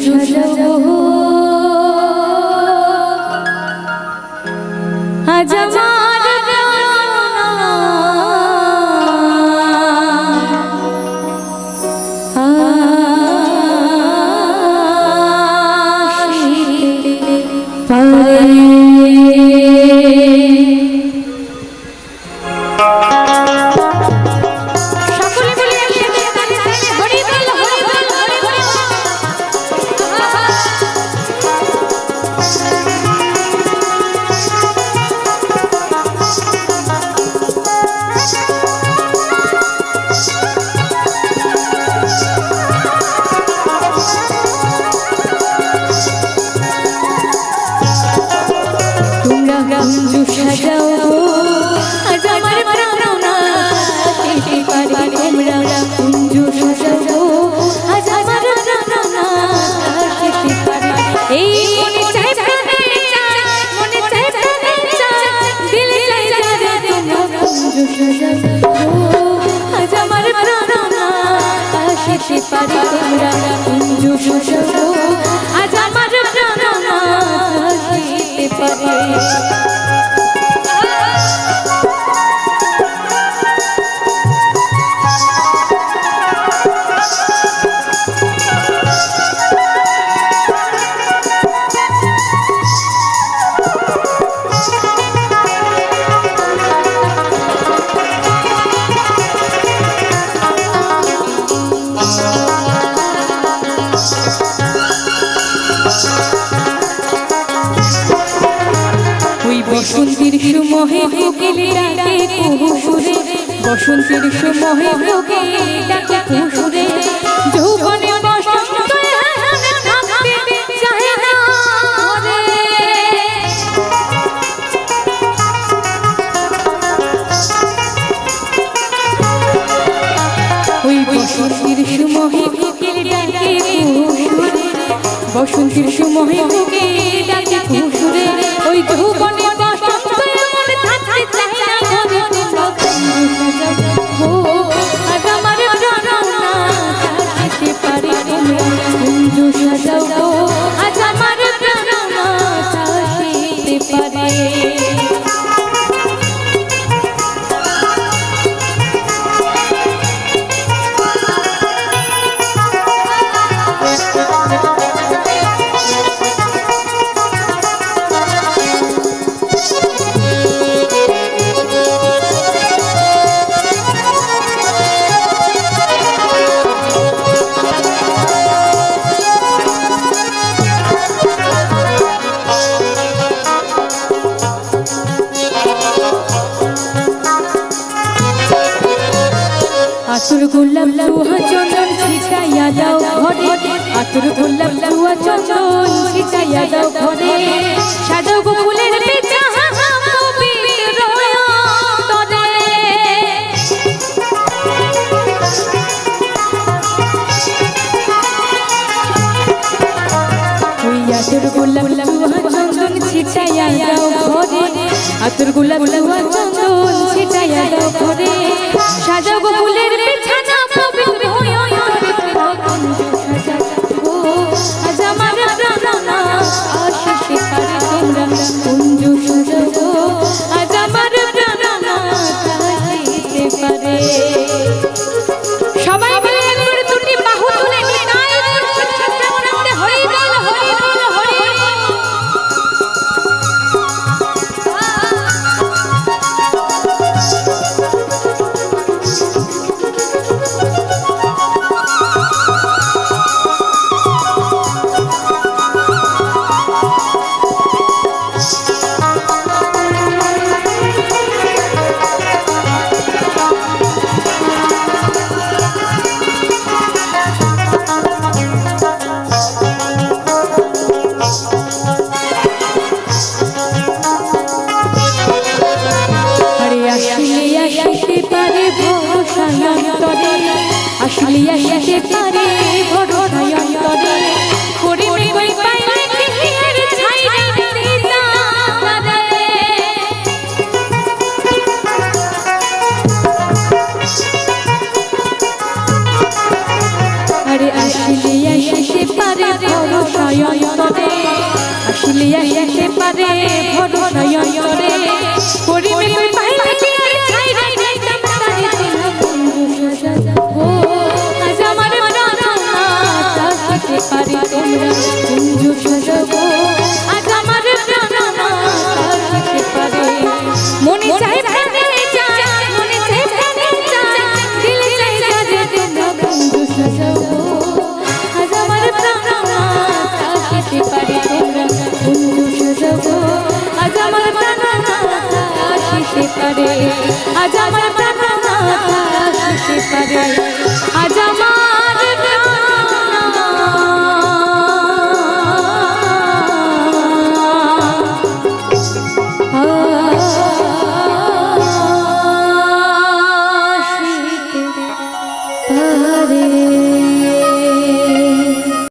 সাজাবো আজ আমার বসন্তের সুমোহে কোকিল ডাকে কুহুরে বসন্তের সুমোহে কোকিল ডাকে কুহুরে যৌবনে বসন্ত থাকতে চায় না ওই বসন্তের সুমোহে কোকিল ডাকে কুহুরে বসন্তের সুমোহে কোকিল ডাকে কুহুরে ওই যৌবনে আতর গোলাপ লুহা চন্দন ছিটাইয়া দাও ঘরে আতর গোলাপ লুহা চন্দন ছিটাইয়া দাও ঘরে সাজাও গো ফুলের পেঁচা পবিত্র তরে ওই আতর গোলাপ লুহা চন্দন ছিটাইয়া দাও ঘরে আতর গোলাপ লুহা চন্দন ছিটাইয়া দাও ঘরে সাজাও গো ফুলের বিছানা পবিত্র আজ আমার প্রাণনা আশিসে পারে তোমরা কুঞ্জ সাজাবো আজ আমার প্রাণনা চাইতে পারে সবাই মিলে একবার দুটি বাহু তুলে নিতাই করতে হরি বল হরি বল হরি আসলে আসতে পারে ভরসা অন্তরে করে কই পাইলে কিহের ছাইরা দিতা আরে আসলে আসতে পারে ছিলিয়া যেতে পারে ভরসায় অন্তরে পরিবেশ পাইলে কি আর ছাইরা যাইতাম তারে তোমার বন্ধু সাজাবো আজ আমার প্রাণনা চাইতে পারে তোমরা বন্ধু সাজাবো আজ আমার প্রাণনা চাইতে পারে মনে চাই প্রাণে চাই মনে চাই প্রাণে চাই দিল চাই যে তোমার বন্ধু সাজাবো আজ আমার প্রাণনা চাইতে পারে তোমরা বন্ধু সাজাবো আজ আমার প্রাণনা চাইতে পারে আজ আমার